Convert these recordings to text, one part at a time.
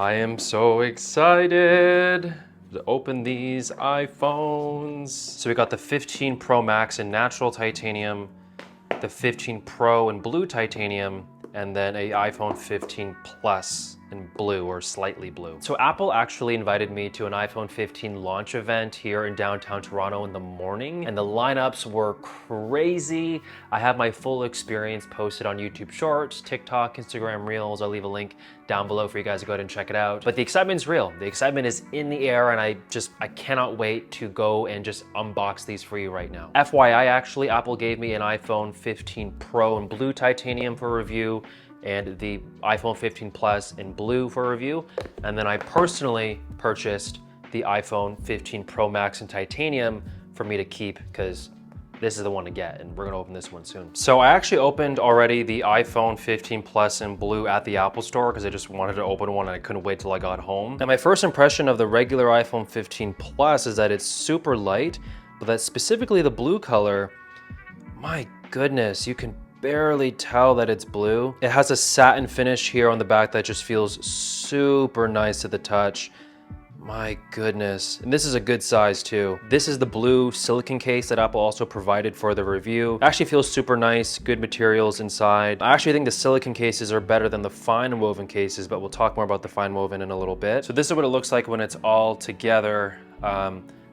I am so excited to open these iPhones. So we got the 15 Pro Max in natural titanium, the 15 Pro in blue titanium, and then a iPhone 15 Plus in blue or slightly blue. So Apple actually invited me to an iPhone 15 launch event here in downtown Toronto in the morning, and the lineups were crazy. I have my full experience posted on YouTube Shorts, TikTok, Instagram Reels. I'll leave a link down below for you guys to go ahead and check it out. But the excitement's real. The excitement is in the air, and I cannot wait to go and just unbox these for you right now. FYI, actually, Apple gave me an iPhone 15 Pro in blue titanium for review, and the iPhone 15 Plus in blue for review. And then I personally purchased the iPhone 15 Pro Max in titanium for me to keep, because this is the one to get, and we're gonna open this one soon. So I actually opened already the iPhone 15 Plus in blue at the Apple Store because I just wanted to open one and I couldn't wait till I got home. And my first impression of the regular iPhone 15 Plus is that it's super light, but that specifically the blue color, my goodness, you can barely tell that it's blue. It has a satin finish here on the back that just feels super nice to the touch. My goodness. And this is a good size too. This is the blue silicone case that Apple also provided for the review. It actually feels super nice, good materials inside. I actually think the silicone cases are better than the FineWoven cases, but we'll talk more about the FineWoven in a little bit. So this is what it looks like when it's all together.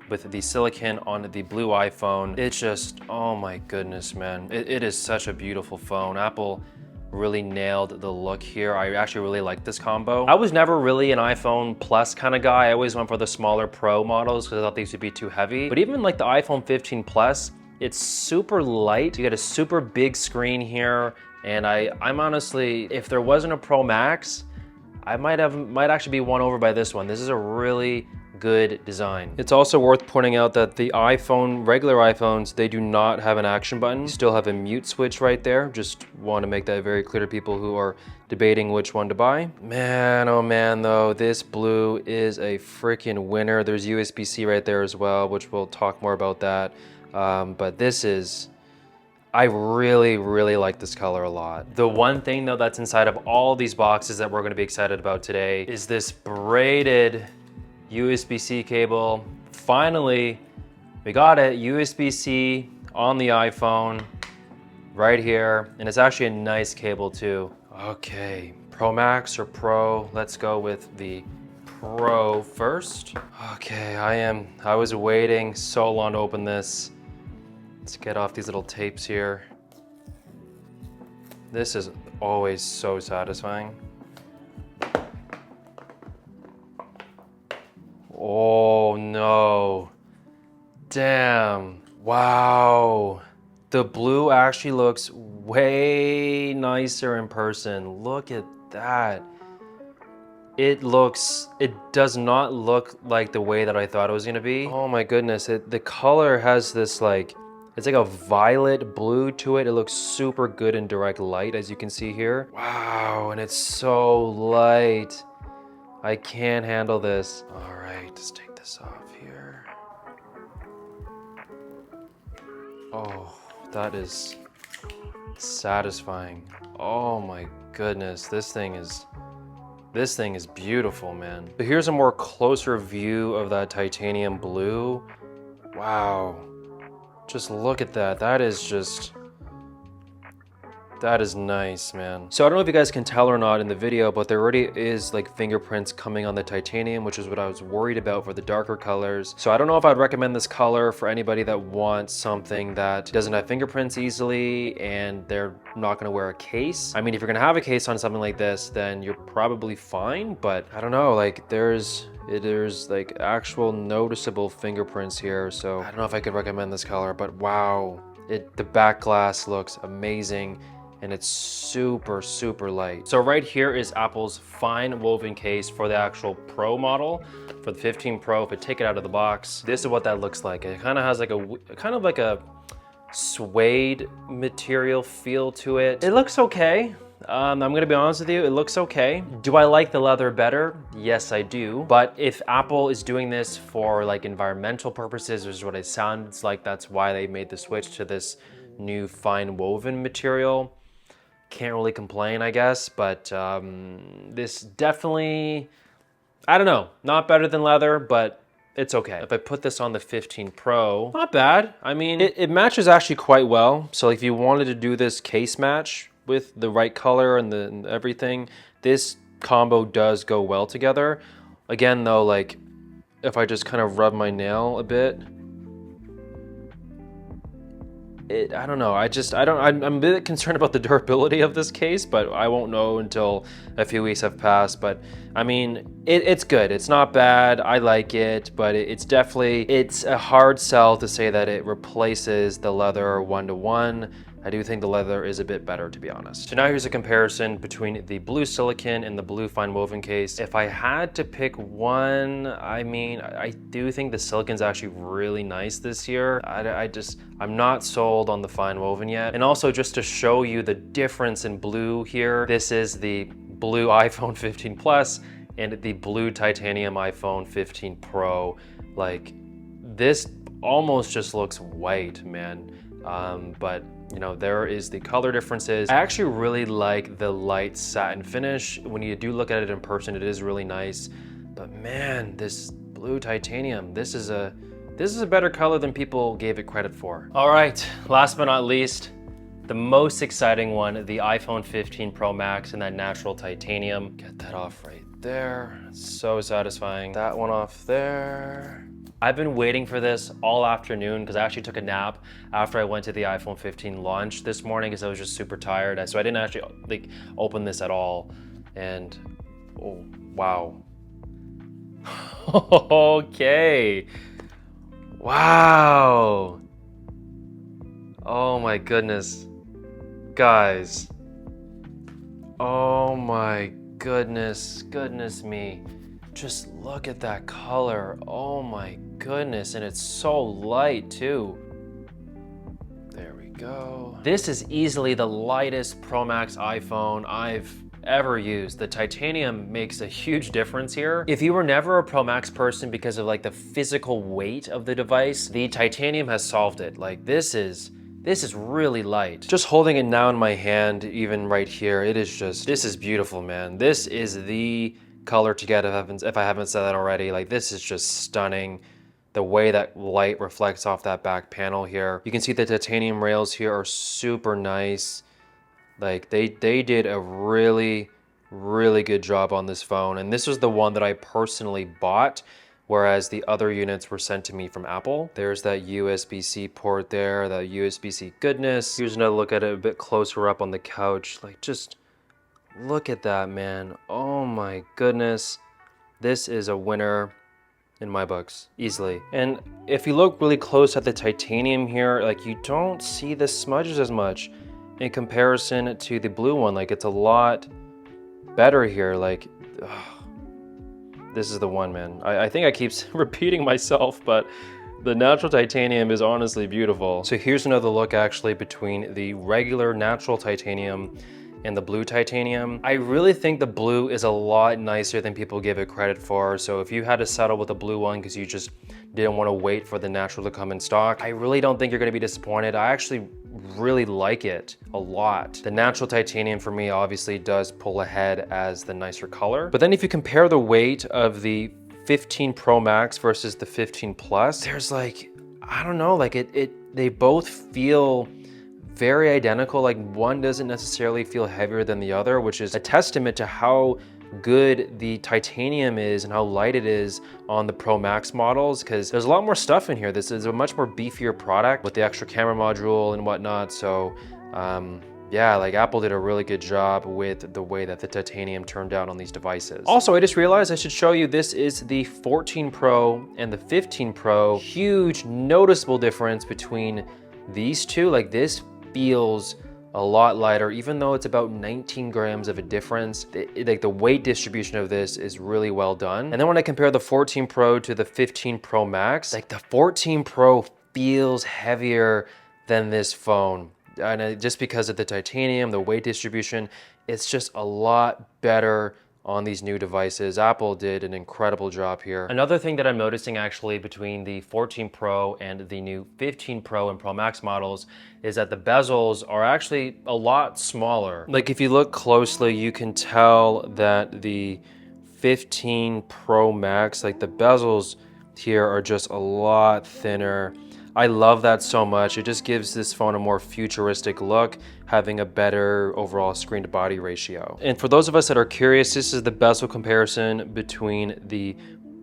With the silicone on the blue iPhone. It's just, oh my goodness, man. It is such a beautiful phone. Apple really nailed the look here. I actually really like this combo. I was never really an iPhone Plus kind of guy. I always went for the smaller Pro models because I thought these would be too heavy. But even like the iPhone 15 Plus, it's super light. You get a super big screen here. And I'm honestly, if there wasn't a Pro Max, I might actually be won over by this one. This is a really good design. It's also worth pointing out that the regular iPhones, they do not have an action button. You still have a mute switch right there. Just want to make that very clear to people who are debating which one to buy. Man, oh man, though, this blue is a freaking winner. There's USB-C right there as well, which we'll talk more about that. But this is, I really, really like this color a lot. The one thing though that's inside of all these boxes that we're going to be excited about today is this braided USB-C cable. Finally, we got it, USB-C on the iPhone right here. And it's actually a nice cable too. Okay, Pro Max or Pro? Let's go with the Pro first. Okay, I was waiting so long to open this. Let's get off these little tapes here. This is always so satisfying. Oh no, damn, wow. The blue actually looks way nicer in person. Look at that. It does not look like the way that I thought it was gonna be. Oh my goodness, the color has this it's like a violet blue to it. It looks super good in direct light, as you can see here. Wow, and it's so light. I can't handle this. All right, let's take this off here. Oh, that is satisfying. Oh my goodness, this thing is beautiful, man. But here's a more closer view of that titanium blue. Wow, just look at that. That is nice, man. So I don't know if you guys can tell or not in the video, but there already is like fingerprints coming on the titanium, which is what I was worried about for the darker colors. So I don't know if I'd recommend this color for anybody that wants something that doesn't have fingerprints easily and they're not gonna wear a case. I mean, if you're gonna have a case on something like this, then you're probably fine, but I don't know, like there's like actual noticeable fingerprints here. So I don't know if I could recommend this color, but wow, the back glass looks amazing. And it's super, super light. So right here is Apple's FineWoven case for the actual Pro model. For the 15 Pro, if I take it out of the box, this is what that looks like. It kind of has like a suede material feel to it. It looks okay. I'm gonna be honest with you, it looks okay. Do I like the leather better? Yes, I do. But if Apple is doing this for like environmental purposes, which is what it sounds like, that's why they made the switch to this new FineWoven material. Can't really complain, I guess, but this definitely I don't know, not better than leather, but it's okay. If I put this on the 15 Pro, not bad. I mean, it matches actually quite well. So if you wanted to do this case match with the right color and everything, this combo does go well together. Again though, like if I just kind of rub my nail a bit, I don't know, I'm a bit concerned about the durability of this case, but I won't know until a few weeks have passed. But I mean, it's good, it's not bad, I like it, but it's a hard sell to say that it replaces the leather one-to-one. I do think the leather is a bit better, to be honest. So now here's a comparison between the blue Silicone and the blue FineWoven case. If I had to pick one, I mean, I do think the Silicone's actually really nice this year. I'm not sold on the FineWoven yet. And also just to show you the difference in blue here, this is the blue iPhone 15 Plus and the blue titanium iPhone 15 Pro. Like, this almost just looks white, man. But you know, there is the color differences. I actually really like the light satin finish. When you do look at it in person, it is really nice. But man, this blue titanium, this is a better color than people gave it credit for. All right, last but not least, the most exciting one, the iPhone 15 Pro Max in that natural titanium. Get that off right there. So satisfying. That one off there. I've been waiting for this all afternoon because I actually took a nap after I went to the iPhone 15 launch this morning because I was just super tired. So I didn't actually like open this at all. And oh, wow. Okay. Wow. Oh my goodness. Guys. Oh my goodness. Goodness me. Just look at that color. Oh my goodness, and it's so light too. There we go. This is easily the lightest Pro Max iPhone I've ever used. The titanium makes a huge difference here. If you were never a Pro Max person because of like the physical weight of the device, the titanium has solved it. Like this is really light. Just holding it now in my hand, even right here, this is beautiful, man. This is the color to get if I haven't said that already. Like this is just stunning. The way that light reflects off that back panel here. You can see the titanium rails here are super nice. Like they did a really, really good job on this phone. And this was the one that I personally bought, whereas the other units were sent to me from Apple. There's that USB-C port there, that USB-C goodness. Here's another look at it a bit closer up on the couch. Like just look at that, man. Oh my goodness. This is a winner in my books, easily. And if you look really close at the titanium here, like you don't see the smudges as much in comparison to the blue one. Like it's a lot better here. Like, ugh, this is the one, man. I think I keep repeating myself, but the natural titanium is honestly beautiful. So here's another look actually between the regular natural titanium and the blue titanium. I really think the blue is a lot nicer than people give it credit for. So if you had to settle with the blue one because you just didn't want to wait for the natural to come in stock, I really don't think you're going to be disappointed. I actually really like it a lot. The natural titanium for me obviously does pull ahead as the nicer color. But then if you compare the weight of the 15 Pro Max versus the 15 Plus, there's like, I don't know, like they both feel very identical. Like one doesn't necessarily feel heavier than the other, which is a testament to how good the titanium is and how light it is on the Pro Max models, because there's a lot more stuff in here. This is a much more beefier product with the extra camera module and whatnot. So yeah, like Apple did a really good job with the way that the titanium turned out on these devices. Also, I just realized I should show you, this is the 14 Pro and the 15 Pro. Huge noticeable difference between these two. Like this feels a lot lighter, even though it's about 19 grams of a difference. Like the weight distribution of this is really well done. And then when I compare the 14 Pro to the 15 Pro Max, like the 14 Pro feels heavier than this phone. And just because of the titanium, the weight distribution, it's just a lot better on these new devices. Apple did an incredible job here. Another thing that I'm noticing actually between the 14 Pro and the new 15 Pro and Pro Max models is that the bezels are actually a lot smaller. Like if you look closely, you can tell that the 15 Pro Max. Like the bezels here are just a lot thinner. I love that so much. It just gives this phone a more futuristic look, having a better overall screen to body ratio. And for those of us that are curious, this is the bezel comparison between the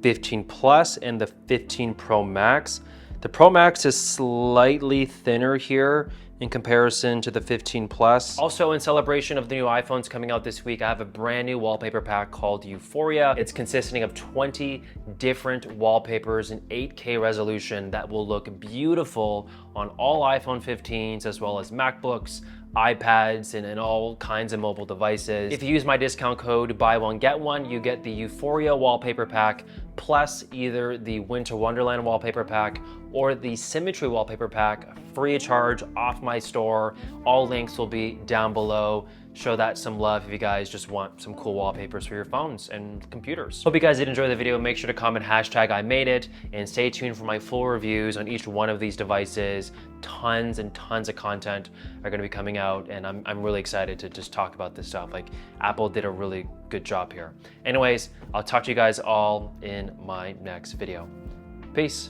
15 Plus and the 15 Pro Max. The Pro Max is slightly thinner here in comparison to the 15 Plus. Also, in celebration of the new iPhones coming out this week, I have a brand new wallpaper pack called Euphoria. It's consisting of 20 different wallpapers in 8K resolution that will look beautiful on all iPhone 15s as well as MacBooks, iPads, and all kinds of mobile devices. If you use my discount code buy one get one, you get the Euphoria wallpaper pack plus either the Winter Wonderland wallpaper pack or the Symmetry wallpaper pack free of charge off my store. All links will be down below. Show that some love if you guys just want some cool wallpapers for your phones and computers. Hope you guys did enjoy the video. Make sure to comment hashtag I made it and stay tuned for my full reviews on each one of these devices. Tons and tons of content are gonna be coming out, and I'm really excited to just talk about this stuff. Like, Apple did a really good job here. Anyways, I'll talk to you guys all in my next video. Peace.